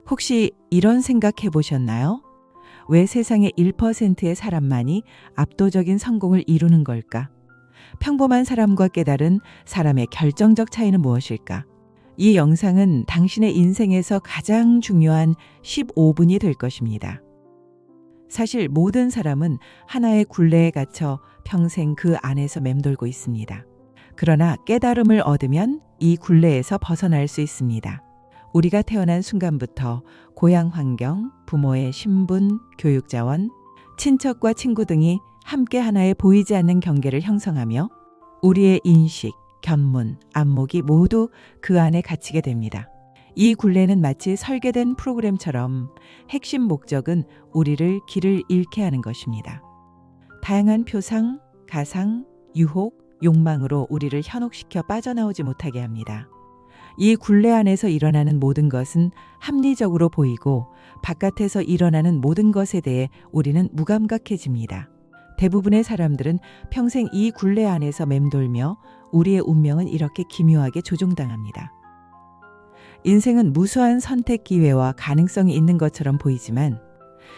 혹시 이런 생각 해보셨나요? 왜 세상의 1%의 사람만이 압도적인 성공을 이루는 걸까? 평범한 사람과 깨달은 사람의 결정적 차이는 무엇일까? 이 영상은 당신의 인생에서 가장 중요한 15분이 될 것입니다. 사실 모든 사람은 하나의 굴레에 갇혀 평생 그 안에서 맴돌고 있습니다. 그러나 깨달음을 얻으면 이 굴레에서 벗어날 수 있습니다. 우리가 태어난 순간부터 고향 환경, 부모의 신분, 교육 자원, 친척과 친구 등이 함께 하나의 보이지 않는 경계를 형성하며 우리의 인식, 견문, 안목이 모두 그 안에 갇히게 됩니다. 이 굴레는 마치 설계된 프로그램처럼 핵심 목적은 우리를 길을 잃게 하는 것입니다. 다양한 표상, 가상, 유혹, 욕망으로 우리를 현혹시켜 빠져나오지 못하게 합니다. 이 굴레 안에서 일어나는 모든 것은 합리적으로 보이고 바깥에서 일어나는 모든 것에 대해 우리는 무감각해집니다. 대부분의 사람들은 평생 이 굴레 안에서 맴돌며 우리의 운명은 이렇게 기묘하게 조종당합니다. 인생은 무수한 선택 기회와 가능성이 있는 것처럼 보이지만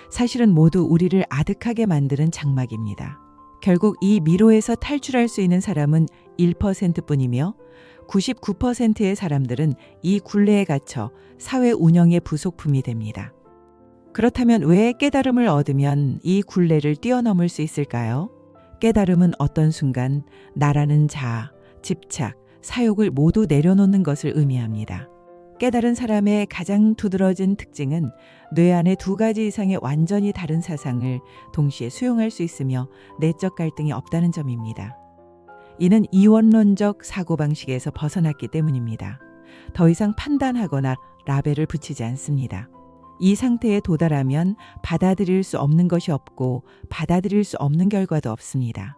사실은 모두 우리를 아득하게 만드는 장막입니다. 결국 이 미로에서 탈출할 수 있는 사람은 1%뿐이며 99%의 사람들은 이 굴레에 갇혀 사회 운영의 부속품이 됩니다. 그렇다면 왜 깨달음을 얻으면 이 굴레를 뛰어넘을 수 있을까요? 깨달음은 어떤 순간 나라는 자아, 집착, 사욕을 모두 내려놓는 것을 의미합니다. 깨달은 사람의 가장 두드러진 특징은 뇌 안에 2가지 이상의 완전히 다른 사상을 동시에 수용할 수 있으며 내적 갈등이 없다는 점입니다. 이는 이원론적 사고방식에서 벗어났기 때문입니다. 더 이상 판단하거나 라벨을 붙이지 않습니다. 이 상태에 도달하면 받아들일 수 없는 것이 없고 받아들일 수 없는 결과도 없습니다.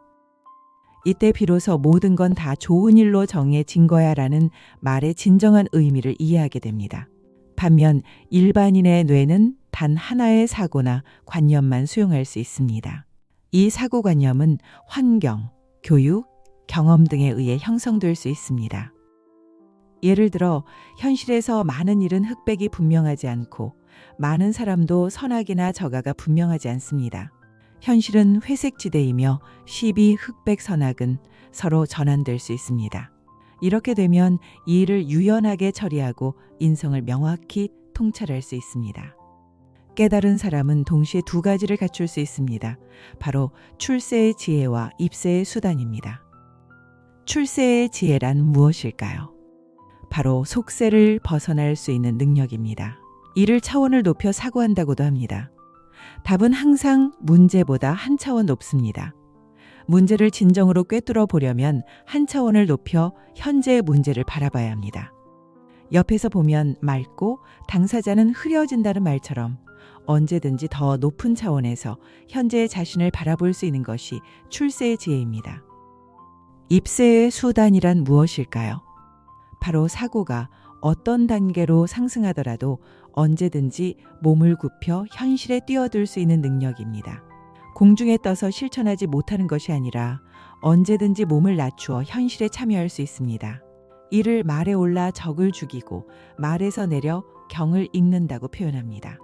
이때 비로소 모든 건 다 좋은 일로 정해진 거야라는 말의 진정한 의미를 이해하게 됩니다. 반면 일반인의 뇌는 단 하나의 사고나 관념만 수용할 수 있습니다. 이 사고관념은 환경, 교육, 경험 등에 의해 형성될 수 있습니다. 예를 들어 현실에서 많은 일은 흑백이 분명하지 않고 많은 사람도 선악이나 저가가 분명하지 않습니다. 현실은 회색지대이며 시비, 흑백, 선악은 서로 전환될 수 있습니다. 이렇게 되면 이 일을 유연하게 처리하고 인성을 명확히 통찰할 수 있습니다. 깨달은 사람은 동시에 2가지를 갖출 수 있습니다. 바로 출세의 지혜와 입세의 수단입니다. 출세의 지혜란 무엇일까요? 바로 속세를 벗어날 수 있는 능력입니다. 이를 차원을 높여 사고한다고도 합니다. 답은 항상 문제보다 한 차원 높습니다. 문제를 진정으로 꿰뚫어 보려면 한 차원을 높여 현재의 문제를 바라봐야 합니다. 옆에서 보면 맑고 당사자는 흐려진다는 말처럼 언제든지 더 높은 차원에서 현재의 자신을 바라볼 수 있는 것이 출세의 지혜입니다. 입세의 수단이란 무엇일까요? 바로 사고가 어떤 단계로 상승하더라도 언제든지 몸을 굽혀 현실에 뛰어들 수 있는 능력입니다. 공중에 떠서 실천하지 못하는 것이 아니라 언제든지 몸을 낮추어 현실에 참여할 수 있습니다. 이를 말에 올라 적을 죽이고 말에서 내려 경을 읽는다고 표현합니다.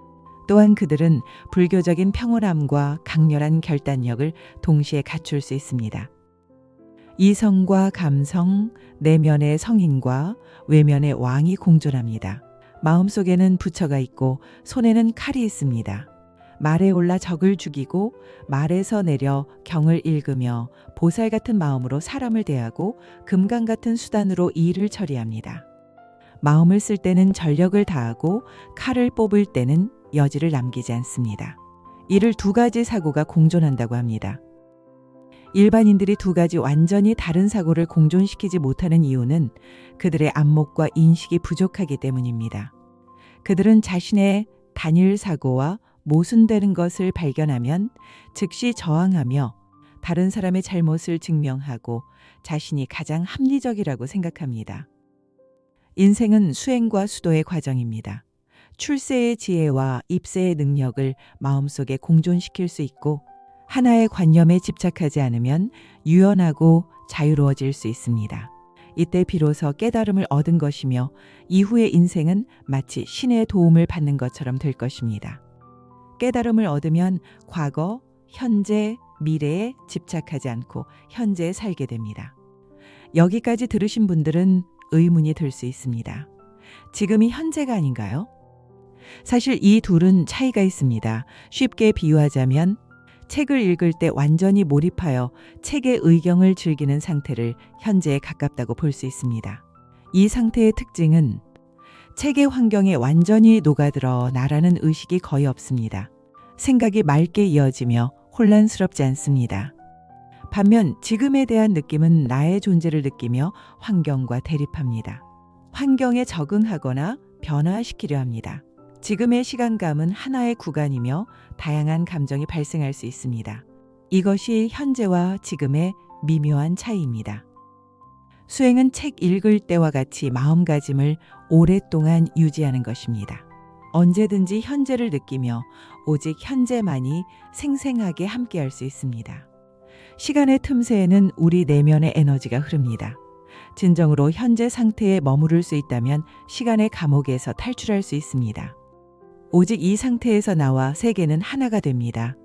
또한 그들은 불교적인 평온함과 강렬한 결단력을 동시에 갖출 수 있습니다. 이성과 감성, 내면의 성인과 외면의 왕이 공존합니다. 마음속에는 부처가 있고 손에는 칼이 있습니다. 말에 올라 적을 죽이고 말에서 내려 경을 읽으며 보살 같은 마음으로 사람을 대하고 금강 같은 수단으로 일을 처리합니다. 마음을 쓸 때는 전력을 다하고 칼을 뽑을 때는 여지를 남기지 않습니다. 이를 2가지 사고가 공존한다고 합니다. 일반인들이 2가지 완전히 다른 사고를 공존시키지 못하는 이유는 그들의 안목과 인식이 부족하기 때문입니다. 그들은 자신의 단일 사고와 모순되는 것을 발견하면 즉시 저항하며 다른 사람의 잘못을 증명하고 자신이 가장 합리적이라고 생각합니다. 인생은 수행과 수도의 과정입니다. 출세의 지혜와 입세의 능력을 마음속에 공존시킬 수 있고 하나의 관념에 집착하지 않으면 유연하고 자유로워질 수 있습니다. 이때 비로소 깨달음을 얻은 것이며 이후의 인생은 마치 신의 도움을 받는 것처럼 될 것입니다. 깨달음을 얻으면 과거, 현재, 미래에 집착하지 않고 현재에 살게 됩니다. 여기까지 들으신 분들은 의문이 들 수 있습니다. 지금이 현재가 아닌가요? 사실 이 둘은 차이가 있습니다. 쉽게 비유하자면 책을 읽을 때 완전히 몰입하여 책의 의경을 즐기는 상태를 현재에 가깝다고 볼 수 있습니다. 이 상태의 특징은 책의 환경에 완전히 녹아들어 나라는 의식이 거의 없습니다. 생각이 맑게 이어지며 혼란스럽지 않습니다. 반면 지금에 대한 느낌은 나의 존재를 느끼며 환경과 대립합니다. 환경에 적응하거나 변화시키려 합니다. 지금의 시간감은 하나의 구간이며 다양한 감정이 발생할 수 있습니다. 이것이 현재와 지금의 미묘한 차이입니다. 수행은 책 읽을 때와 같이 마음가짐을 오랫동안 유지하는 것입니다. 언제든지 현재를 느끼며 오직 현재만이 생생하게 함께할 수 있습니다. 시간의 틈새에는 우리 내면의 에너지가 흐릅니다. 진정으로 현재 상태에 머무를 수 있다면 시간의 감옥에서 탈출할 수 있습니다. 오직 이 상태에서 나와 세계는 하나가 됩니다.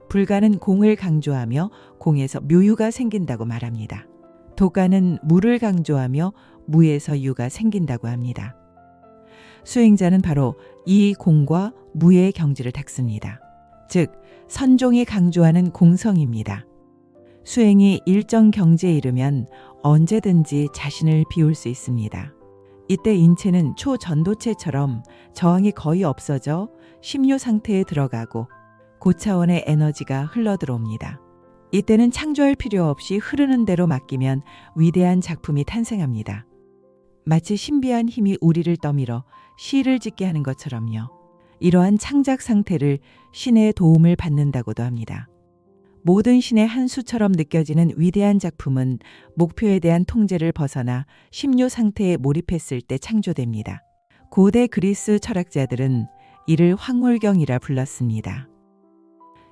불가는 공을 강조하며 공에서 묘유가 생긴다고 말합니다. 도가는 무를 강조하며 무에서 유가 생긴다고 합니다. 수행자는 바로 이 공과 무의 경지를 닦습니다. 즉, 선종이 강조하는 공성입니다. 수행이 일정 경지에 이르면 언제든지 자신을 비울 수 있습니다. 이때 인체는 초전도체처럼 저항이 거의 없어져 심유 상태에 들어가고 고차원의 에너지가 흘러들어옵니다. 이때는 창조할 필요 없이 흐르는 대로 맡기면 위대한 작품이 탄생합니다. 마치 신비한 힘이 우리를 떠밀어 시를 짓게 하는 것처럼요. 이러한 창작 상태를 신의 도움을 받는다고도 합니다. 모든 신의 한 수처럼 느껴지는 위대한 작품은 목표에 대한 통제를 벗어나 심요 상태에 몰입했을 때 창조됩니다. 고대 그리스 철학자들은 이를 황홀경이라 불렀습니다.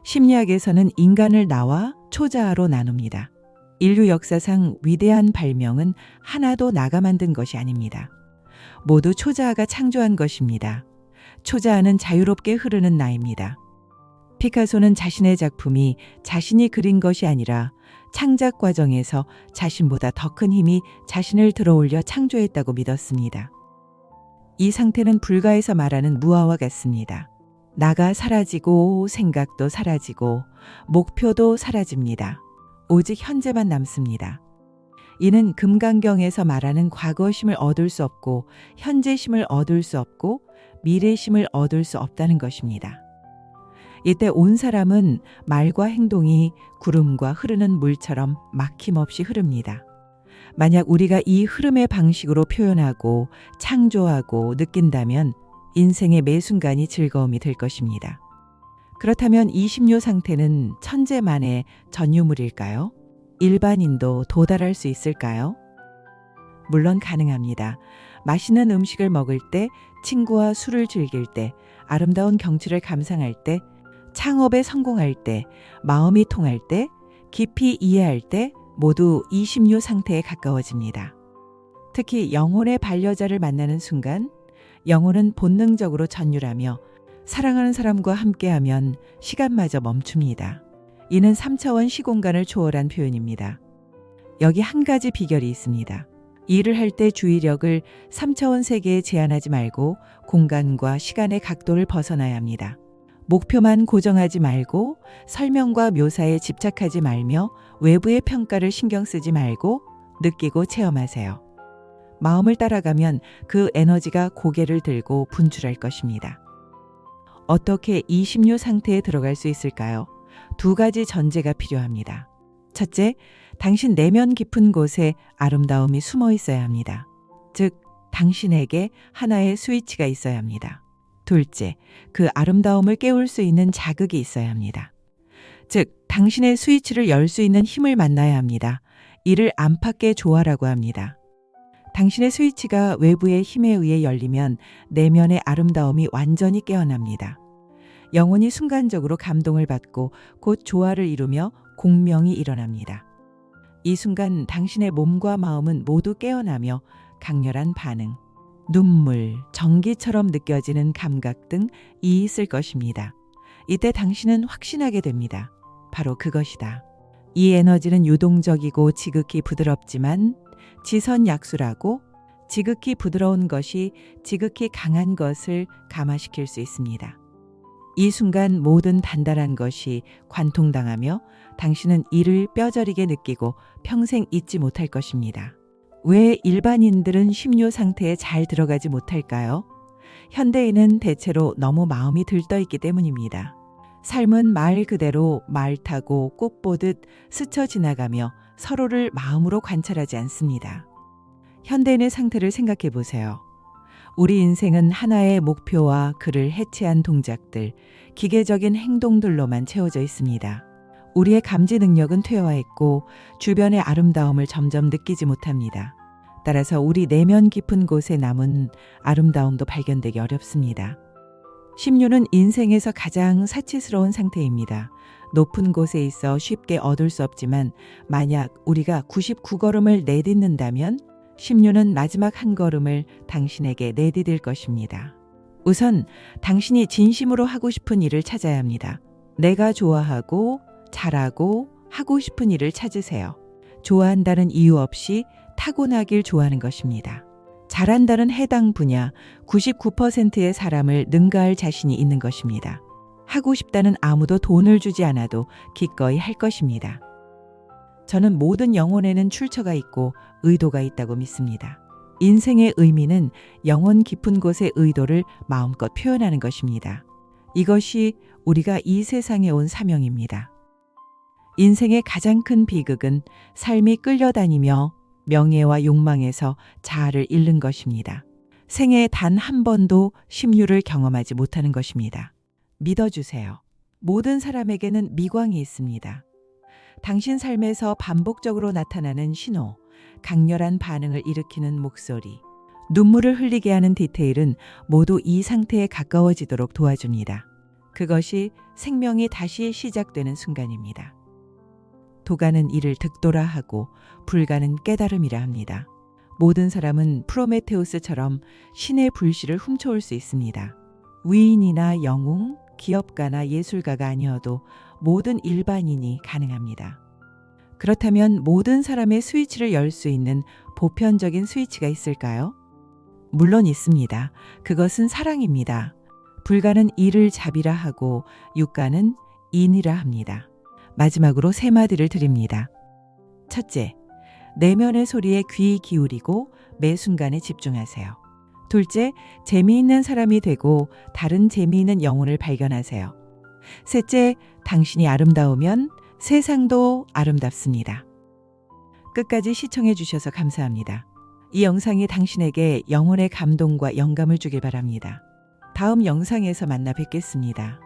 심리학에서는 인간을 나와 초자아로 나눕니다. 인류 역사상 위대한 발명은 하나도 나가 만든 것이 아닙니다. 모두 초자아가 창조한 것입니다. 초자아는 자유롭게 흐르는 나입니다. 피카소는 자신의 작품이 자신이 그린 것이 아니라 창작 과정에서 자신보다 더 큰 힘이 자신을 들어올려 창조했다고 믿었습니다. 이 상태는 불가에서 말하는 무아와 같습니다. 나가 사라지고 생각도 사라지고 목표도 사라집니다. 오직 현재만 남습니다. 이는 금강경에서 말하는 과거심을 얻을 수 없고 현재심을 얻을 수 없고 미래심을 얻을 수 없다는 것입니다. 이때 온 사람은 말과 행동이 구름과 흐르는 물처럼 막힘없이 흐릅니다. 만약 우리가 이 흐름의 방식으로 표현하고 창조하고 느낀다면 인생의 매 순간이 즐거움이 될 것입니다. 그렇다면 20료 상태는 천재만의 전유물일까요? 일반인도 도달할 수 있을까요? 물론 가능합니다. 맛있는 음식을 먹을 때, 친구와 술을 즐길 때, 아름다운 경치를 감상할 때, 창업에 성공할 때, 마음이 통할 때, 깊이 이해할 때 모두 20료 상태에 가까워집니다. 특히 영혼의 반려자를 만나는 순간 영혼은 본능적으로 전율하며 사랑하는 사람과 함께하면 시간마저 멈춥니다. 이는 3차원 시공간을 초월한 표현입니다. 여기 한 가지 비결이 있습니다. 일을 할 때 주의력을 3차원 세계에 제한하지 말고 공간과 시간의 각도를 벗어나야 합니다. 목표만 고정하지 말고 설명과 묘사에 집착하지 말며 외부의 평가를 신경 쓰지 말고 느끼고 체험하세요. 마음을 따라가면 그 에너지가 고개를 들고 분출할 것입니다. 어떻게 20료 상태에 들어갈 수 있을까요? 두 가지 전제가 필요합니다. 첫째, 당신 내면 깊은 곳에 아름다움이 숨어 있어야 합니다. 즉, 당신에게 하나의 스위치가 있어야 합니다. 둘째, 그 아름다움을 깨울 수 있는 자극이 있어야 합니다. 즉, 당신의 스위치를 열 수 있는 힘을 만나야 합니다. 이를 안팎의 조화라고 합니다. 당신의 스위치가 외부의 힘에 의해 열리면 내면의 아름다움이 완전히 깨어납니다. 영혼이 순간적으로 감동을 받고 곧 조화를 이루며 공명이 일어납니다. 이 순간 당신의 몸과 마음은 모두 깨어나며 강렬한 반응, 눈물, 전기처럼 느껴지는 감각 등이 있을 것입니다. 이때 당신은 확신하게 됩니다. 바로 그것이다. 이 에너지는 유동적이고 지극히 부드럽지만 지선약수라고 지극히 부드러운 것이 지극히 강한 것을 감화시킬 수 있습니다. 이 순간 모든 단단한 것이 관통당하며 당신은 이를 뼈저리게 느끼고 평생 잊지 못할 것입니다. 왜 일반인들은 심유 상태에 잘 들어가지 못할까요? 현대인은 대체로 너무 마음이 들떠있기 때문입니다. 삶은 말 그대로 말 타고 꽃 보듯 스쳐 지나가며 서로를 마음으로 관찰하지 않습니다. 현대인의 상태를 생각해 보세요. 우리 인생은 하나의 목표와 그를 해체한 동작들, 기계적인 행동들로만 채워져 있습니다. 우리의 감지 능력은 퇴화했고 주변의 아름다움을 점점 느끼지 못합니다. 따라서 우리 내면 깊은 곳에 남은 아름다움도 발견되기 어렵습니다. 심유는 인생에서 가장 사치스러운 상태입니다. 높은 곳에 있어 쉽게 얻을 수 없지만 만약 우리가 99걸음을 내딛는다면 심유는 마지막 한 걸음을 당신에게 내디딜 것입니다. 우선 당신이 진심으로 하고 싶은 일을 찾아야 합니다. 내가 좋아하고 잘하고 하고 싶은 일을 찾으세요. 좋아한다는 이유 없이 타고나길 좋아하는 것입니다. 잘한다는 해당 분야 99%의 사람을 능가할 자신이 있는 것입니다. 하고 싶다는 아무도 돈을 주지 않아도 기꺼이 할 것입니다. 저는 모든 영혼에는 출처가 있고 의도가 있다고 믿습니다. 인생의 의미는 영혼 깊은 곳의 의도를 마음껏 표현하는 것입니다. 이것이 우리가 이 세상에 온 사명입니다. 인생의 가장 큰 비극은 삶이 끌려다니며 명예와 욕망에서 자아를 잃는 것입니다. 생애에 단 한 번도 심유를 경험하지 못하는 것입니다. 믿어주세요. 모든 사람에게는 미광이 있습니다. 당신 삶에서 반복적으로 나타나는 신호, 강렬한 반응을 일으키는 목소리, 눈물을 흘리게 하는 디테일은 모두 이 상태에 가까워지도록 도와줍니다. 그것이 생명이 다시 시작되는 순간입니다. 도가는 이를 득도라 하고 불가는 깨달음이라 합니다. 모든 사람은 프로메테우스처럼 신의 불씨를 훔쳐올 수 있습니다. 위인이나 영웅, 기업가나 예술가가 아니어도 모든 일반인이 가능합니다. 그렇다면 모든 사람의 스위치를 열 수 있는 보편적인 스위치가 있을까요? 물론 있습니다. 그것은 사랑입니다. 불가는 이를 잡이라 하고 육가는 인이라 합니다. 마지막으로 세 마디를 드립니다. 첫째, 내면의 소리에 귀 기울이고 매 순간에 집중하세요. 둘째, 재미있는 사람이 되고 다른 재미있는 영혼을 발견하세요. 셋째, 당신이 아름다우면 세상도 아름답습니다. 끝까지 시청해 주셔서 감사합니다. 이 영상이 당신에게 영혼의 감동과 영감을 주길 바랍니다. 다음 영상에서 만나 뵙겠습니다.